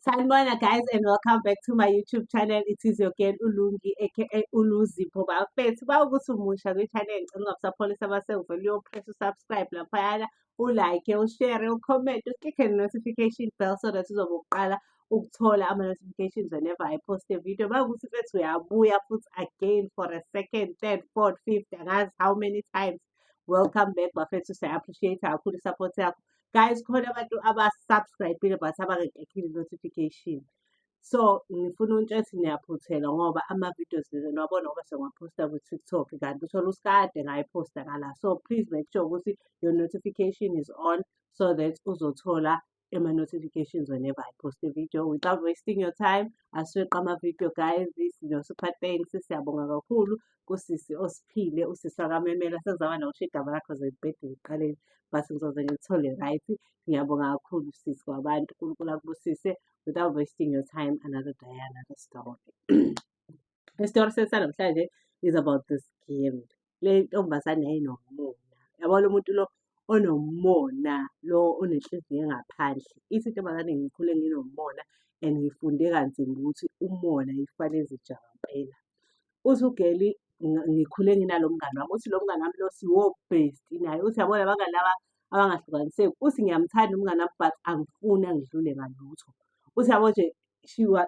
Sanibona guys and welcome back to my YouTube channel. It is your girl Ulungi aka Uluzipho bafethu. Bawukuthi umusha kwi-channel ngicela ungabusapholisa basengivele uyopress usubscribe laphayana, ulike, ushare, ucomment, uklikhe ne-notification bell so that uzobe uqala ukuthola ama-notifications whenever I post a video. Bawukuthi mfethu uyabuya futhi again for a second, third, fourth, fifth, angazi how many times. Welcome back bafethu, siya-appreciate kakhulu i-support yakho. Guys, khona abantu abasubscribe-ile but abangekile notification. So ngifuna ukuthi ethi niyaphuthela ngoba ama-videos niwabona ngoba sengiwaphosta ku-TikTok kanti uthola usikade ngayiphosta ngala. So please make sure ukuthi your notification is on so that uzothola ama-notifications whenever I post a video. Without wasting your time, asiweqe ama-video guys. This no-super thanks, siyabonga kakhulu kusisi osiphile, usisi wakamemela. Sengizaba nawusho igama lakho zebhedi ekuqaleni but ngizoze ngilithole right. Ngiyabonga kakhulu sisi kwabantu, uNkulunkulu akubusise. Without wasting your time, another day, another story. Isitori sanamhlanje is about this game. Le ntombazane enomona. Yabo lo muntu lo onomona, lo onenhliziyo engaphandle. Ithi intombazane ngikhule nginomona and ngifunde kanzima ukuthi umona ifanele izijampela. Uthi uGeli ngikhule nginalo mngani wami. Uthi lo mngani wami lo siwo-best naye. Uthi yabona abangani laba abangahlukaniseki. Uthi ngiyamthanda umngani wami but angifuni angidlule ngalutho. Uthi yabo nje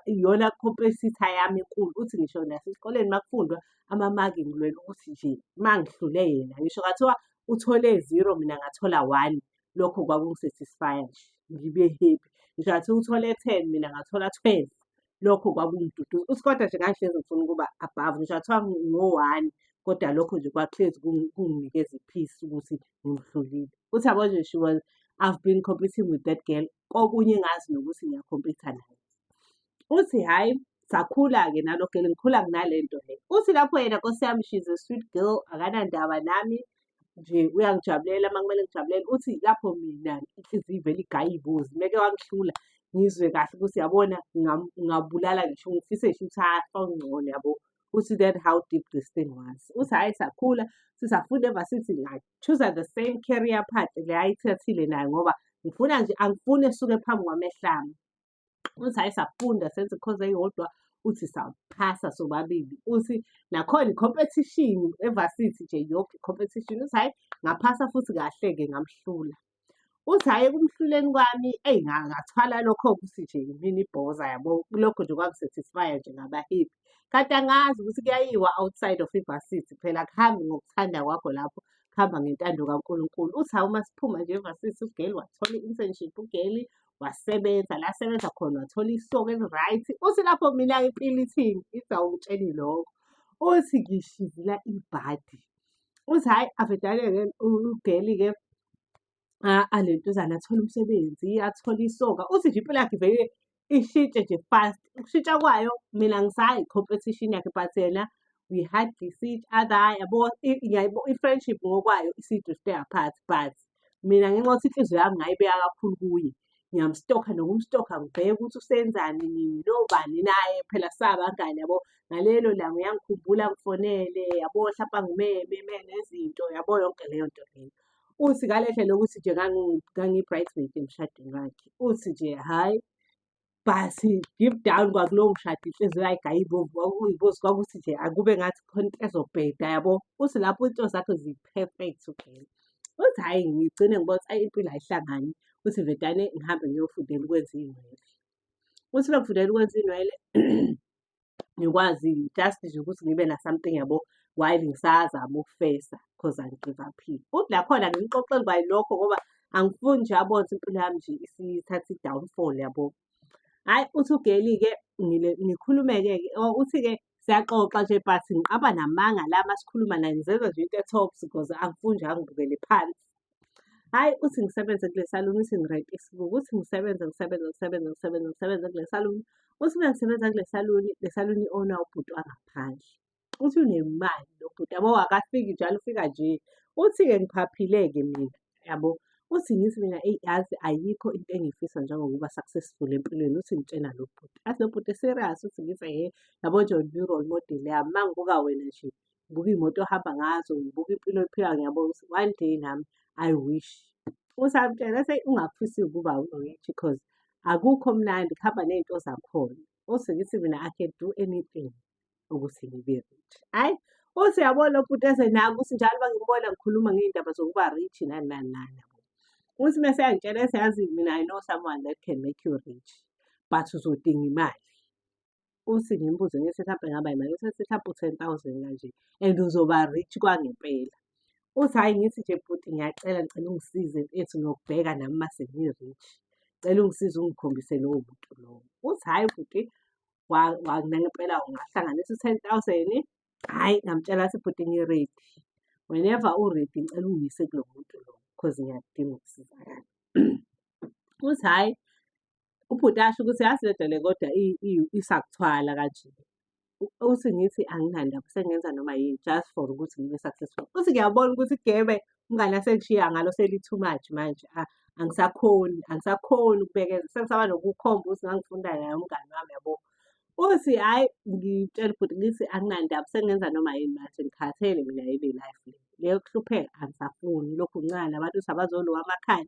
iyona competitor yami enkulu. Uthi ngisho nasesikoleni uma kufundwa amamaki ngilwela ukuthi nje uma ngihlule yena ngisho kathiwa uthole 0 mina ngathola 1, lokho kwakungisatisfya nje ngibe happy. Ngisho kathiwa uthole 10 mina ngathola 12, lokho kwakungiduduza. Uthi kodwa nje ngangihlezi ngifuna ukuba above ngisho kathiwa ngo-1 kodwa lokho nje kwahlezi kunginikeza i-peace ukuthi ngimhlulile. Uthi yabo nje I've been competing with that girl. Kokunye ngazi nokuthi ngiyakhompitha naye. Uthi hhayi, sakhula-ke nalo girl, ngikhula nginale nto le. Uthi lapho yena Nkosi yami, she's a sweet girl, akanandaba nami nje uyangijabulela uma kumele ngijabulele. Uthi lapho mina inhliziyo ivele igayibuzi. Meke wangihlula ngizwe kahle ukuthi yabona ngingabulala ngisho ngifise nje ukuthi ongcono yabo. Uthi then how deep this thing was. Uthi hhayi sakhula, sisafunda evasithi nga-choose the same career path le ayithathile naye ngoba ngifuna nje angifuni esuke phambi kwamehlo ami. Uthi hhayi safunda senze i-course eyodwa, uthi saphasa sobabili. Uthi nakhona i-competition evasithi nje yonke i-competition. Uthi hhayi ngaphasa futhi kahle-ke ngamhlula. Uthi hhayi ekumhluleni kwami eyi ngathwala lokho ukuthi nje yimini ibhoza yabo. Lokho nje kwangisatisfya nje ngaba happy. Kanti angazi ukuthi kuyayiwa outside of ivasithi phela akuhambi ngokuthanda kwakho lapho, kuhamba ngentando kaNkulunkulu. Uthi hhayi uma siphuma nje evasithi uGeli wathola i-internship, uGeli wasebenza la asebenza khona wathola isoko eli-right. Uthi lapho mina impilo ithini, ithi awungitsheli lokho. Uthi ngishizila ibhadi. Uthi hhayi avedane-ke uGeli-ke alentuzana athole umsebenzi, athole isoka. Uthi nje impilo yakhe vele ishintshe nje fast. Ukushintsha kwayo mina ngisayi i-competition yakhe but yena we hardly see each other yabo. I-friendship ngokwayo isidrifte apart but mina ngenxa yokuthi inhliziyo yami ngayibeka kakhulu kuye, ngiyamstokha nokumstokha ngibheke ukuthi usenzani nini nobani naye phela sabangani yabo. Ngalelo langa uyangikhumbula ngifonele yabo, hlampe angimeme nezinto yabo, yonke leyo nto leyo. Uthi ngale ndlela yokuthi nje ngangi-bridesmaid emshadweni wakhe. Uthi nje hhayi basi deep down kwakulowo mshado inhliziyo yayigayibovu, kwakuyibozi kwakuthi nje akube ngathi khona into ezobheda yabo. Uthi lapho into zakho zi-perfect uGeli. Uthi hhayi ngigcine ngibona ukuthi ayi impilo ayihlangani. Uthi vedane ngihambe ngiyofundela ukwenza iy'nwele. Uthi uma ngifundela ukwenza iy'nwele ngikwazi just nje ukuthi ngibe na-something yabo while ngisazama ukufesa cause angi-give up-ile. Uthi nakhona ngimxoxele kwayilokho ngoba angifuni nje abone ukuthi impilo yami nje isithatha i-downfall yabo. Hhayi uthi uGeli-ke ngikhulume-ke uthi-ke siyaxoxa nje but ngiqamba namanga la uma sikhuluma naye ngizenza nje into e-tops because angifuni nje angibukele phansi. Hhayi uthi ngisebenze kule saluni, uthi ngirente isibuko, uthi ngisebenze kule saluni. Uthi uma ngisebenza kule saluni i-owner ubhuti wangaphandle. Uthi unemali lo bhuti yabo, akafiki njalo ufika nje. Uthi-ke ngiphaphile-ke mina yabo. Uthi ngithi mina eyi yazi ayikho into engiyifisa njengokuba successful empilweni. Uthi ngitshena lo bhuti, athi lo bhuti serious. Uthi ngithi yabo nje i-role model yami. Uma ngibuka wena nje, ngibuka iy'moto ohamba ngazo, ngibuka impilo oyiphilayo, ngiyabona ukuthi one day nami I wish. Uthi amtshela ethi ungakufisi ukuba u-rich because akukho mnandi kuhamba ney'nto zakhona. Uthi ngithi mina I can do anything ukuthi ngibe rich. Hhayi, uthi uyabona lo bhuti ezenaka ukuthi njalo uma ngimbona ngikhuluma ngey'ndaba zokuba rich nani nani nani yabo. Uthi mese uyangitshela ethi yazi mina I know someone that can make you rich, but uzodinga imali. Uthi ngimbuze ngithi mhlampe ngaba imali, uthi mhlampe u-10,000 kanje and uzoba rich kwangempela. Uthi hhayi ngithi nje bhuti ngiyacela ngicela ungisize ethi ngiyokubheka nami mase ngi-rich. Cela ungisize ungikhombise lowo muntu lowo. Uthi hhayi bhuti nangempela ungahlanganisa u-10,000. Hhayi ngamtshela ngathi bhuti ngi-ready. Whenever u-ready ngicela ungiyise kulo muntu lo because ngiyakudinga ukusizakala. Uthi hhayi ubhuti asho ukuthi yazi le nto le kodwa isakuthwala kanje. Uthi ngithi anginandaba sengenza noma yini just for ukuthi ngibe successful. Uthi ngiyabona ukuthi igebe umngani asengishiya ngalo seli-too much manje. Angisakhoni ukubekezela sengisaba nokukhomba ukuthi ngangifunda naye umngani wami yabo. Uthi hhayi ngitshela ubhuti ngithi anginandaba sengenza noma yini manje ngikhathele mina yile life le. Leyo kuhlupheka angisafuni lokhu kuncane abantu ukuthi abazoluka amakhaya.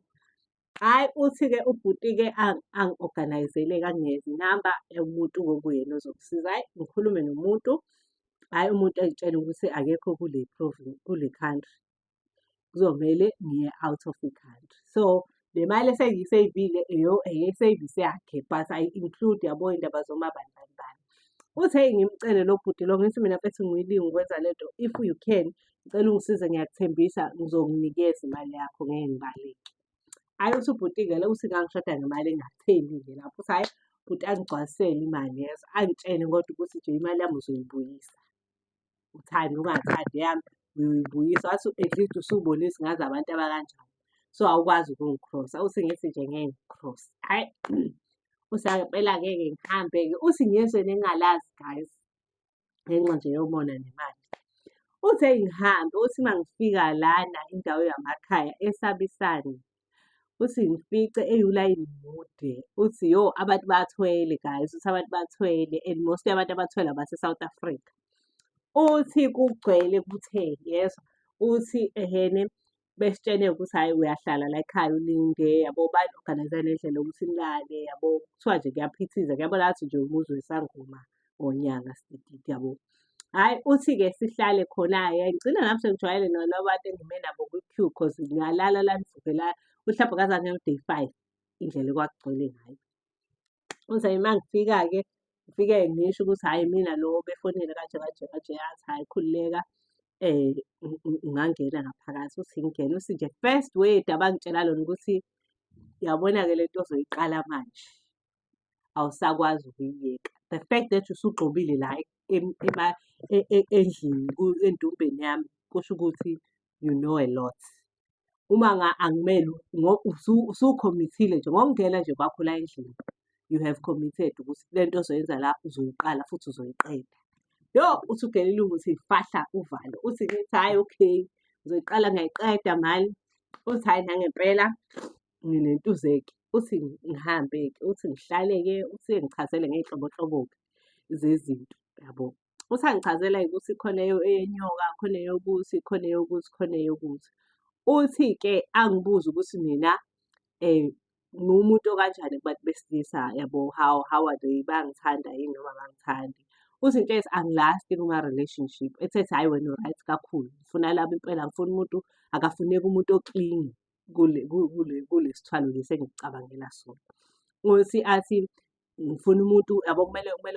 Hhayi uthi-ke ubhuti-ke angi-organise-ele-ke anginikeze inamba yomuntu okuyena ozongisiza. Hhayi ngikhulume nomuntu, hhayi umuntu engitshele ukuthi akekho kule country. Kuzomele ngiye out of the country. So le mali esengiyiseyivile eyesevisi yakhe but I-include yabo iy'ndaba zoma bani bani bani. Uthi hheyi ngimcele lo bhuti lo ngithi mina mfethu ngiwilling ukwenza le nto. If you can ngicela ungisize ngiyakuthembisa ngizokunikeza imali yakho ngeke ngibaleke. Hhayi uthi ubhuti-ke lo uthi ngangishoda ngemali engatheni-ke lapho. Uthi hhayi bhuti angigcwalisele imali yezo angitshene kodwa ukuthi nje imali yami uzoyibuyisa. Uthando ungathandi yami uyoyibuyisa. Wathi at least usubonisa ngazi abantu abakanjani. So awukwazi ukungikrosa. Uthi ngithi nje ngeke ngikukhrose. Hhayi uthi ngempela ngeke ngihambe-ke. Uthi ngiyezwe nengingalazi guys ngenxa nje yokubona nemali. Uthi ngihambe uthi uma ngifika lana indawo yamakhaya eSabisane. Uthi ngifice ulayini mude. Uthi yo abantu bathwele guys. Uthi abantu bathwele and mostly abantu abathwele abase-South Africa. Uthi kugcwele kuthe yezwa. Uthi ehene besitshene ukuthi hhayi uyahlala la ekhaya ulinde yabo bani-organise nendlela yokuthi nilale yabo. Kuthiwa nje kuyaphithiza kuyabona ngathi nje umuzi wesangoma ngonyaka sidididi yabo. Hhayi uthi-ke sihlale khona-ke ngigcina nami sengijwayele nalabo bantu engime nabo kwi-queue because ngiyalala la ngivuke la. Mhlawumbe ngaze ngo-day 5 indlela okwakugcwele ngayo. Uthi uma ngifika-ke ngifike ngisho ukuthi hhayi mina lo befonile kanje kanje kanje yazi hhayi khululeka ungangena ngaphakathi. Uthi ngingene uthi nje first word abangitshela lona ukuthi yabona-ke le nto ozoyiqala manje awusakwazi ukuyiyeka. The fact that usugxobile la endlini endumbeni yami kusho ukuthi you know a lot. Uma angimele usukhomithile nje ngokungena nje kwakho la endlini you have committed ukuthi le nto ozoyenza la uzoyiqala futhi uzoyiqeda. Yo uthi ugelile ukuthi fahla uvalo. Uthi ngithi hhayi okay ngizoyiqala ngayiqeda mani. Uthi hhayi nangempela nginentuzeke. Uthi ngihambe-ke uthi ngihlale-ke uthi ngichazele ngey'nhlobonhlobo-ke zezinto yabo. Uthi angichazela ukuthi khona eyenyoka, khona eyokuthi, khona eyokuthi, khona eyokuthi. Uthi-ke angibuze ukuthi mina ngiwumuntu okanjani kubantu besilisa yabo, how are they, bayangithanda yini noma abangithandi. Uthi into ethi angilasti kuma-relationship. Ethethi hhayi wena u-right kakhulu. Ngifuna laba impela ngifuna umuntu akafuneki umuntu oklingi kule sithwalo lesi engikucabangela sona. Uthi athi ngifuna umuntu yabo kumele kube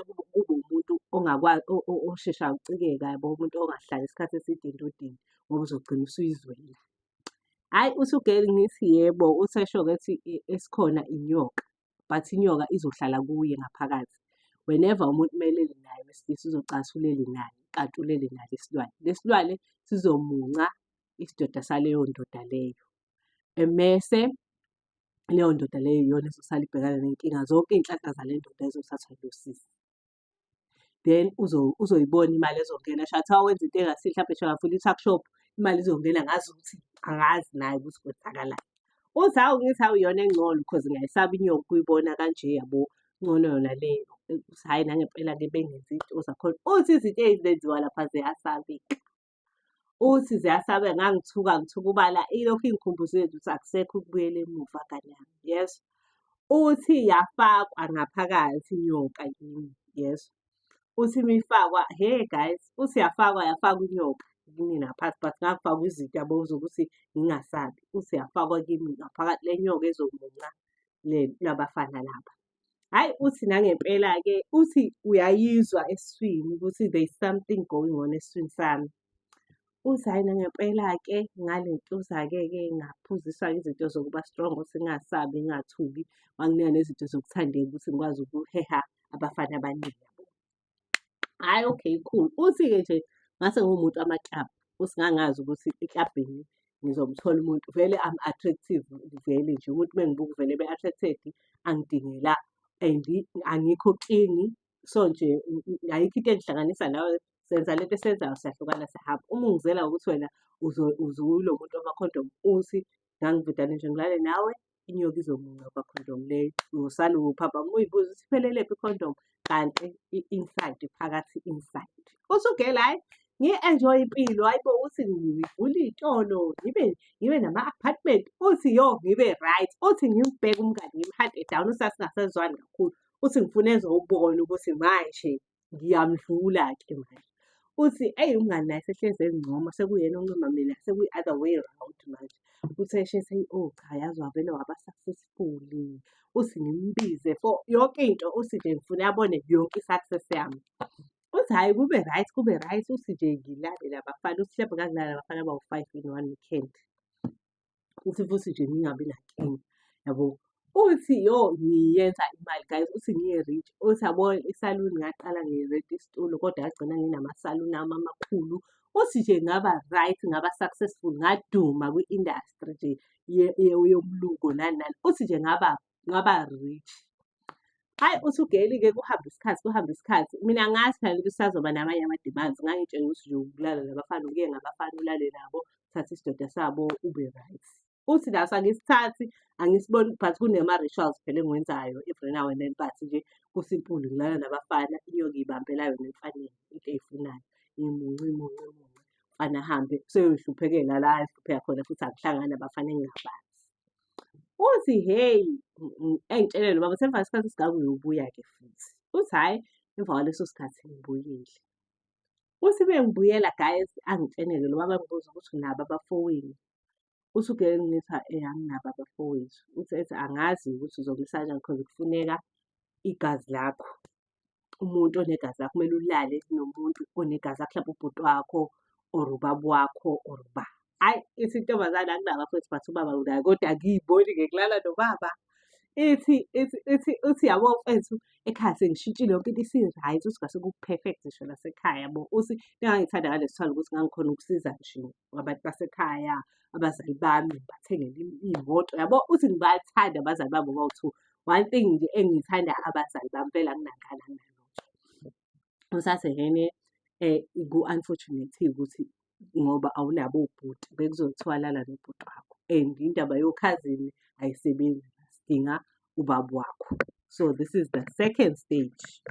umuntu ongakwazi osheshayo ukucikeka yabo, umuntu ongahlali isikhathi eside endodeni ngoba uzogcina usuyizwela. Hhayi uthi ugeli ngithi yebo. Uthi esho-ke ethi esikhona inyoka but inyoka izohlala kuye ngaphakathi. Whenever umuntu umelele naye wesilisa uzocasha ulele naye kanti ulele nale silwane. Le silwane sizomunca isidoda saleyo ndoda leyo. Emese leyo ndoda leyo iyona ezosala ibhekana ney'nkinga zonke iy'nhlanhla zale ndoda ezothathwa ilosisi. Then uzoyibona imali ezongena. Shathiwa wenza into engasihle mhlampe nje wavula i-tuckshop imali izongena ngazi ukuthi angazi naye ukuthi kwenzakalani. Uthi hawu ngithi hawu iyona engcono because ngiyayisaba inyoka ukuyibona kanje yabo. Ngcono yona leyo. Uthi hhayi nangempela-ke bengenzi iy'nto zakhona. Uthi izinto ezenziwa lapha ziyasabeka. Uthi ziyasabeka ngithuka ubala ilokhu ingikhumbuzile ukuthi akusekho ukubuyela emuva kanyana. Yes. Uthi yafakwa ngaphakathi inyoka kimi, yes. Uthi uma ifakwa, hey guys, uthi yafakwa inyoka kimi ngaphansi, but ngakufakwa izinto yabo zokuthi ngingasabi. Uthi yafakwa kimi ngaphakathi le nyoka ezomunca labafana laba. Hhayi, uthi nangempela-ke, uthi uyayizwa esiswini ukuthi there is something going on esiswini sami. Uthi hhayi nangempela-ke ngale ntuza-ke ngaphuziswa izinto zokuba strong ukuthi ngingasabi, ngingathuki. Wanginika nezinto zokuthandeka ukuthi ngikwazi ukuheha abafana abaningi yabo. Hhayi, okay, cool. Uthi-ke nje ngase ngiwumuntu wamaklabhu. Uthi ngangazi ukuthi eklabhini ngizomthola umuntu vele am-attractive vele nje. Umuntu uma engibuka vele ebe-attracted, angidingela and angikho klini. So nje ayikho into engihlanganisa nawe, senza lento esiyenzayo siyahlukana siyahamba. Uma ungizela ukuthi wena uzulo muntu wamakhondomu, uthi ngangividane nje ngilale nawe, inyoka izomunca kwakhondomu leyo. Uyosala uphaphama uyibuza ukuthi iphelelепhi ikhondomu, kanti inside phakathi inside. Uthi ugela hhayi, ngi-enjoy impilo, hhayi bo, uthi ngivule iy'tolo, ngibe nama-apartment, uthi yo, ngibe right. Uthi ngimbheke umngani ngimhante down, uthi sasingasezwani kakhulu. Uthi ngifuna ezobona ukuthi manje ngiyamdlula-ke manje. Uthi eyi umngani naye sehlezi ezincoma, sekuyena oncoma mina, sekuyi-other way round manje. Uthi eshese oh cha, yazi wavele waba-successful. Uthi ngimbize for yonke into, uthi nje ngifuna abone yonke i-success yami. Uthi hhayi kube right, uthi nje ngilale labafana, uthi mhlawumbe ngangilala nabafana abawu-5 in one weekend. Uthi futhi nje ngingabi nankinga, yabo. Uthi yo ngiyenza imali guys, uthi ngiye-rich. Uthi yabo isaluni ngaqala ngirenta isitulo kodwa ngagcina nginamasaluni ami amakhulu. Uthi nje ngaba right, ngaba successful, ngaduma kwi-industry nje yomluko nani nani. Uthi nje ngaba rich. Hhayi, uthi ugeli-ke kuhambe isikhathi. Mina angazi phela ukuthi sazoba namanye ama-demands. Ngangitshela ukuthi nje ukulala nabafana, ukuye ngabafana ulale nabo, uthathe isidoda sabo ube right. Uthi naso angisithathi, angisiboni, but kunema-rituals phela engiwenzayo every now and then, but nje kusimple ngilala nabafana, inyoka iy'bambela yona emfaneni into ey'funayo. Imunce. Umfana ahambe, seyohluphekela la ehlupheka khona futhi akuhlangani nabafana engingabazi. Uthi hheyi, engitshele lo baba semuva kwesikhathi esingaka uyobuya-ke futhi. Uthi hhayi, emva kwaleso sikhathi ngibuyile. Uthi uma ngibuyela guys, angitshele-ke lo baba angibuza ukuthi unabo abafowenu. Uthi ugele ngithi anginabo abafowethu. Uthi ethi angazi ukuthi uzongisa kanjani because kufuneka igazi lakho. Umuntu onegazi lakho kumele ulale nomuntu onegazi lakho, mhlawumbe ubhuti wakho or ubaba wakho or uba. Hhayi, ithi intombazane anginabo abafowethu but ubaba unaye, kodwa angiy'boni-ke ngilala nobaba. Uthi yabo mfethu, ekhaya sengishintshile yonke into isi-right, uthi ngase ku-perfect ngisho nasekhaya yabo. Uthi into engangiyithanda ngalesi sitshalo ukuthi ngangikhona ukusiza nje abantu basekhaya, abazali bami, ngibathengele iy'moto yabo. Uthi ngibathanda abazali bami bawu-2. One thing nje engiyithanda abazali bami impela anginangana nalutho. Usathi ngene ku-unfortunate-ke ukuthi ngoba awunabo obhuti, bekuzothiwa lala nobhuti wakho and indaba yokhazini ayisebenzi, sidinga ubaba wakho. So this is the second stage.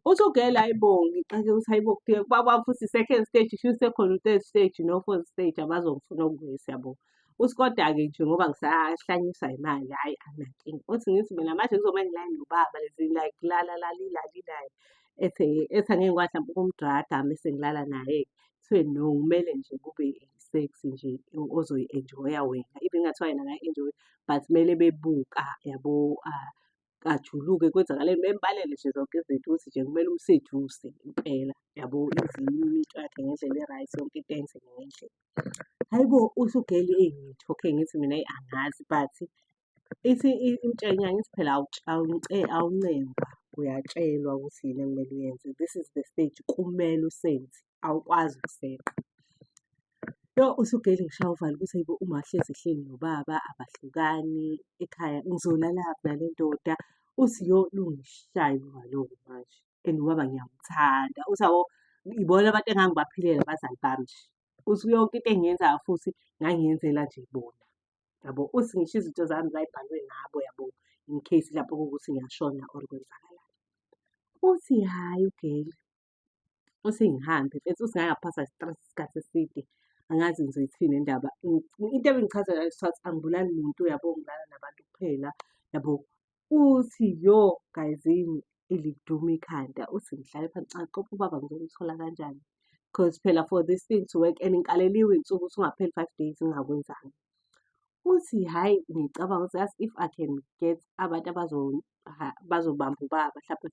Uthi ugela hayibo, ngiqale ukuthi hayibo kufike kubaba futhi i-second stage, isho sekhona u-third stage no-fourth stage abazongifuna ukungisa yabo. Uthi kodwa-ke nje ngoba ngisahlanyiswa imali, hhayi anginankinga. Uthi ngithi mina manje kuzomele ngilale nobaba like lali naye. Ethi angeke ngikwazi mhlawumbe ukumdraga mese ngilala naye. Kuthiwe no, kumele nje kube i-sex nje ozoyi-enjoy-a wena. Even kungathiwa yena akayi-enjoy-i, but kumele bebuka yabo, ajuluke kwenzakaleni, bembalele nje zonke izinto ukuthi nje kumele umseduse impela yabo, into yakhe ngendlela e-right, yonke into eyenzeke ngendlela. Hayibo, uthi ugeli ngithe ngithi mina eyi angazi, but ithi angithi phela awuncengwa, uyatshelwa ukuthi yini ekumele uyenze. This is the stage kumele usenze, awukwazi ukuseqa. Yo, uthi ugeli ngishaya uvalo ukuthi hayibo uma hlezi ehleli nobaba abahlukani ekhaya, ngizolalaphi nale ndoda. Uthi yo lungishaye uvalo-ke manje and ubaba ngiyamthanda. Uthi yabo ibona abantu engangibaphilela abazali bami nje. Uthi yonke into engiyenzayo futhi ngangiyenzela nje bona yabo. Uthi ngisho izinto zami zayibhalwe ngabo yabo, in case lapho kuwukuthi ngiyashona or kwenzakalani. Uthi hhayi ugeli, uthi ngihambe mfethu, uthi ngake ngaphasa i-stress isikhathi eside, angazi ngizoyithini le ndaba. Into ebengichazela lesi sikhathi angibulali muntu yabo, ngilala nabantu kuphela yabo. Uthi yo gayizini iliduma ikhanda, uthi ngihlale phansi cha qoba ubaba ngizomthola kanjani? Because phela for this thing to work and ngikaleliwe iy'nsuku ukuthi ungapheli 5 days ngingakwenzanga. Uthi hhayi ngicabanga ukuthi yazi if I can get abantu bazobamba ubaba hlampe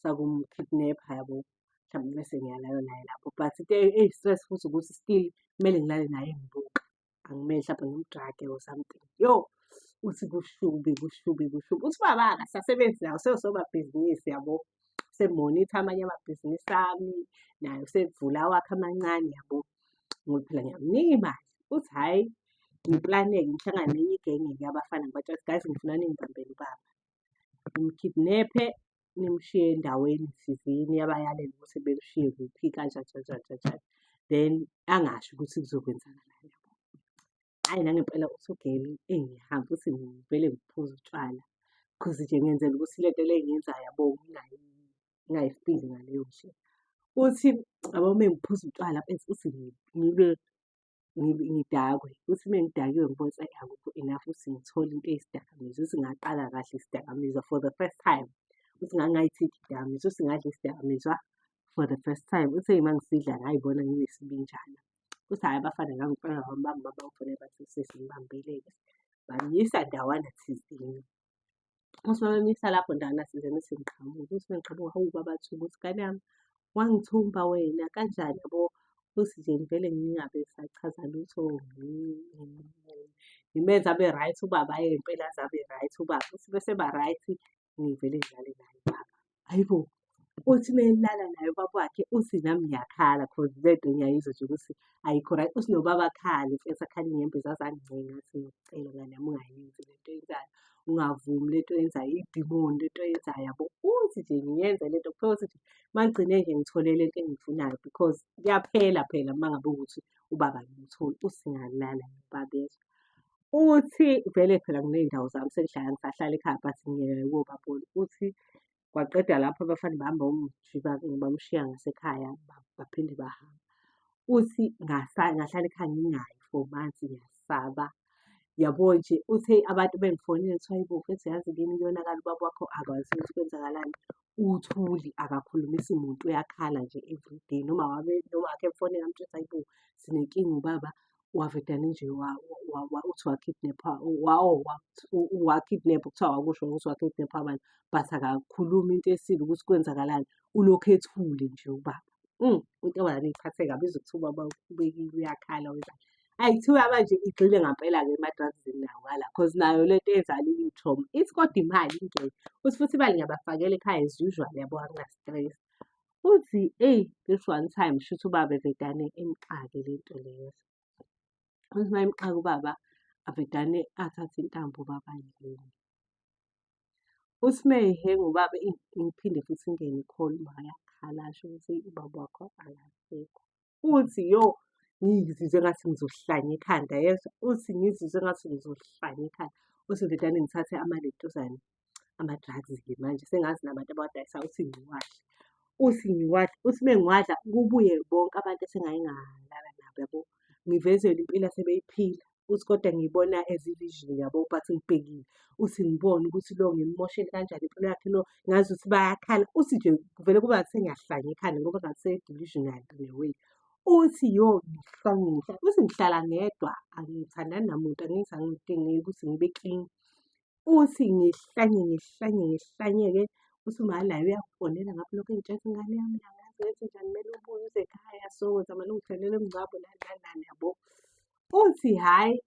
sakum-kidnap-a yabo, mhlawumbe bese ngiyalayo naye lapho. But into eyi-stress futhi ukuthi still kumele ngilale naye ngibuka. Angimele hlampe ngimu-drug-e or something. Yo, uthi kushubi kushubi kushubi. Uthi ubaba-ke akasasebenzi naye usosomabhizinisi yabo. Usemonitha amanye amabhizinisi ami, naye usevula awakhe amancane yabo. Ngoba phela ngiyamnika imali. Uthi hhayi ngiplane-ke ngihlangane nenye igenge-ke yabafana ngibatshele ukuthi guys ngifuna ningibambele ubaba. Nimkhidnephe nimshiye endaweni thizeni abayalela ukuthi bemshiye kuphi kanjani kanjani kanjani. Then angasho ukuthi kuzokwenzakalani yabo. Hhayi nangempela uthi ugeli engihamba uthi ngivele ngiphuze utshwala. Cause nje ngenzela ukuthi lento le engiyenzayo yabo ngingayifili ngaleyo ndlela. Uthi yabo uma ngiphuza utshwala uthi ngidakwe. Uthi uma ngidakiwe ngibone ukuthi akukho enough ukuthi ngithole into eyisidakamizwa. Uthi ngaqala kahle isidakamizwa for the first time. Uthi ngangayithinta idakamizwa, uthi ngadla isidakamizwa for the first time. Uthi uma ngisidla ngay'bona nginesibinjana. Uthi hhayi abafana ngangifaka bambamba bangifone bathi sesingibambile-ke. Bangiyisa ndawana thizeni. Uthi uma bemisa lapho ndawana thizeni uthi ngiqhamuka. Uthi uma ngiqhamuka hawu babathuka ukuthi ngane yami wangithumba wena kanjani yabo. Uthi nje ngivele ngingabe sachaza lutho ngimenze abe right ubaba impela aze abe right ubaba. Uthi bese eba-right ngivele ngilale naye ubaba. Hhayi bo, uthi uma elala naye ubaba wakhe uthi nami ngiyakhala cause lento ngiyayizwa nje ukuthi ayikho right. Uthi nobaba akhale mfethu akhale inyembezi aze angigcenge athi ngiyacela ngane yami ungayenzi lento oyenzayo. Ungavumi lento oyenzayo idimoni lento oyenzayo yabo. Uthi nje ngiyenze lento futhi nje mangigcine nje ngithole lento engiyifunayo because kuyaphela phela uma ngabe ukuthi ubaba ngimtholi. Uthi ngalala nobaba ezwa. Uthi vele phela nginey'ndawo zami sengihlala ngisahlala ekhaya but ngiyeke kobabona. Uthi kwaqeda lapho abafana bami bamshiya ngasekhaya baphinde bahamba. Uthi ngahlala ekhaya ngingayi for months ngiyasaba. Yabo nje uthi abantu bengifonela kuthiwa hayibo mfethu yazi kuyini kuyonakala ubaba wakho akwazi ukuthi kwenzakalani. Uthuli akakhulumisi muntu uyakhala nje everyday noma wakhe emfonela amtshela ukuthi hayibo sinenkinga ubaba wavedane nje uthi wakidnepha wakidnepha kuthiwa wakusho ukuthi wakidnepha abantu but akakhulumi into esile ukuthi kwenzakalani. Ulokhu ethule nje ubaba. Intombazane iphathe kabi izwe kuthiwa ubaba ukhubekile uyakhala wenzani. Hhayi kuthiwa manje igxile ngampela-ke ema-drugs-ini nayo ngala cause nayo lento eyenzala i-trauma. Ithi kodwa imali ingekho. Uthi futhi imali ngiyabafakela ekhaya as usual yabo angina-stress. Uthi eyi this one time shuthi ubaba evedane emxake lento leyo. Uthi uma emxaka ubaba avedane athathe intambo ubaba ayihenge. Uthi uma ey'henga ubaba ngiphinde futhi ingene i-call uyakhala asho ukuthi ubaba wakho akasekho. Uthi yo ngizizwe engathi ngizohlanya ekhanda yezwa. Uthi ngizizwe engathi ngizohlanya ekhanda. Uthi ngivedane ngithathe amalentuzane ama-drugs-ke manje sengazi nabantu abawadayisayo uthi ngiwadle. Uthi ngiwadla, uthi uma ngiwadla kubuye bonke abantu esengake ngalala nabo yabo. Ngivezelwe impilo asebeyiphila. Uthi kodwa ngiyibona as i-vision yabo but ngibhekile. Uthi ngibone ukuthi lo ngimmoshele kanjani impilo yakhe lo ngazi ukuthi bayakhala. Uthi nje kuvele kuba ngathi sengiyahlanya ekhanda ngoba ngathi se-delusional in a way. Uthi yo ngihlanye uthi ngihlala ngedwa angithandani namuntu angithi angidingeki ukuthi ngibe clean. Uthi ngihlanye-ke uthi uma naye uyakufonela ngapha lokho engitshela ukuthi ngane yami angazi ukuthi njani kumele ubuye uze ekhaya sokwenza amalungiselelo emngcwabo nani nani nani yabo. Uthi hhayi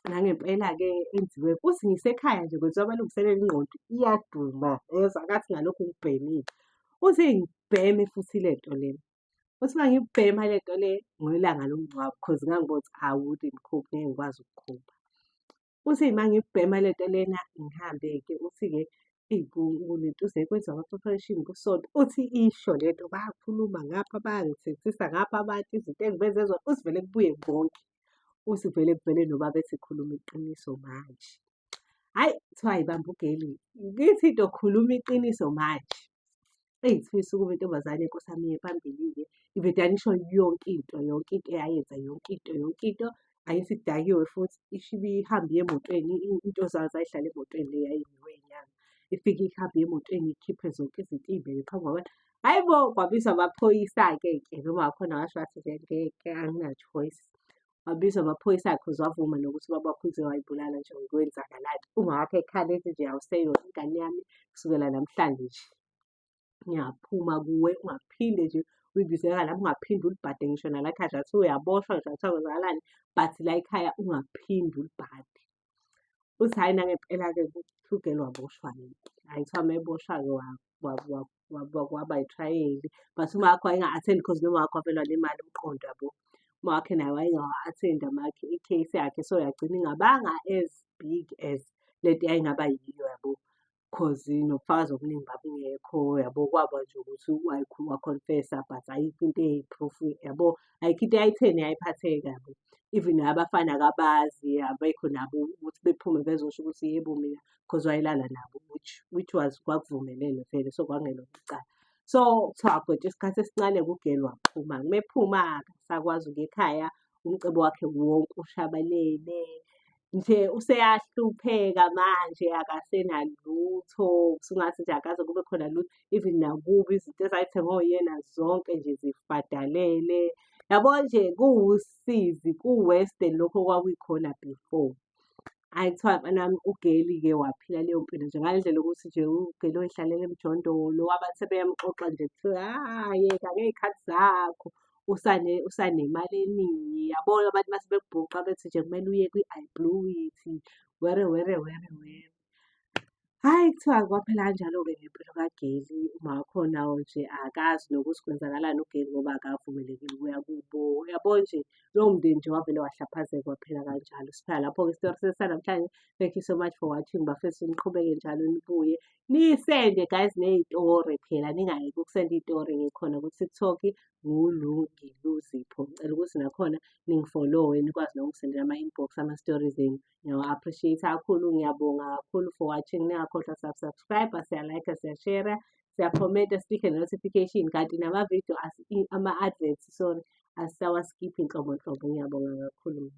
nangempela-ke enziwe uthi ngisekhaya nje kwenziwa amalungiselelo ingqondo iyaduma yezwa ngathi ngalokhu ngibhemile. Uthi ngibheme futhi lento lena. Uthi uma ngibhema lento le ngelanga lomngcwabo cause ngangibona ukuthi I wouldn't cope ngeke ngikwazi ukukhopha. Uthi uma ngibhema lento lena ngihambe-ke uthi-ke eyi kunentuze kwenziwa ama-preparation kusonto. Uthi isho lento bayakhuluma ngapha bayangithethisa ngapha abantu izinto engibenze zona. Uthi vele kubuye konke. Uthi vele nobaba ethi khuluma iqiniso manje. Hhayi kuthiwa yibambe ugeli ngithi into khuluma iqiniso manje. Eyi kuthiwa isukume intombazane yenkosi yami iye phambili-ke ivedane isho yonke into eyayenza yonke into. Angithi kudakiwe futhi isho ibihambe iye emotweni into zayo zayihlala emotweni le yayiniwe inyanga. ifike ihambe emotweni ikhiphe zonke izinto ey'mbeke phambi kwabantu. Hhayi bo, kwabizwa amaphoyisa-ke noma wakhona washo wathi nje ngeke angina-choice. Wabizwa amaphoyisa-ke cause wavuma nokuthi ubaba wakho uze wayibulala nje kwenzakalani. Uma wakho ekhala ethi nje awuseyona ingane yami kusukela namhlanje nje. Ngiyaphuma kuwe ungaphinde nje uyibizele lami ungaphinde ulibhade ngisho nala ekhaya nje kuthiwa uyaboshwa ngisho kuthiwa kwenzakalani, but la ekhaya ungaphinde ulibhade. Uthi hhayi nangempela-ke uGeli waboshwa yena. Hhayi kuthiwa uma eboshwa-ke waba yithrayeli. But uma wakho wayenga-attend cause noma wakho wavelwa nemali umqondo yabo. Uma wakhe naye wayengawa-attend i-case yakhe so yagcina ingabanga as big as lento eyayingaba yiyo yabo. Cause nobufakazi obuningi babungekho yabo, kwaba nje ukuthi wakhonfesa but ayikho into eyi-proof yabo. Ayikho into eyayitheni yayiphatheka yabo. Even abafana akabazi abekho nabo ukuthi bephume bezosho ukuthi yebo mina cause wayelala nabo which was kwakuvumelene vele so kwakungelona icala. So kuthiwa agwetshwa isikhathi esincane uGeli waphuma. Uma ephuma-ke sakwazi ukuya ekhaya umcebo wakhe wonke ushabalele. Nje useyahlupheka manje akasenalutho. Kusungathi nje akaze kube khona lutho. Even nakubo izinto ezayithengwa uyena zonke nje zifadalele. Yabo nje kuwusizi ku-worse lokho okwakukhona before. Hhayi kuthiwa mfanami uGeli-ke waphila leyo mpilo nje ngale ndlela yokuthi nje uGeli wayehlalele emjondolo. Abantu sebeyamxoxa nje kuthiwa yeka ngey'khathi zakho usanemali eningi. Yabo abantu mase bekubhuqa bethi nje kumele uye kwi-I blew it, were. Hhayi kuthiwa kwaphela kanjalo-ke ngempilo kaGeli. Uma wakhona nje akazi nokuthi kwenzakalani uGeli ngoba akavumelekile ukuya kubo. Yabo nje lowo mndeni nje wavele wahlaphazeka waphela kanjalo. Siphela lapho-ke isitori sethu sanamhlanje. Thank you so much for watching. Bafethu niqhubeke njalo nibuye. Nisende guys ney'tori phela ningayeki ukusenda iy'tori. Ngikhona ku-TikTok nguLungi Luzipho. Ngicela ukuthi nakhona ningi-follow-we nikwazi nokungisendela ama-inbox ama-stories enu. Ngiyawa-appreciate-a kakhulu, ngiyabonga kakhulu for watching. Ningakhohlwa subscribe, siya-like, siya-share, siya-comment, siklikhe ne-notification. Kanti nama-video ama-adverts sorry asisawaskiphi nhlobo. Ngiyabonga kakhulu.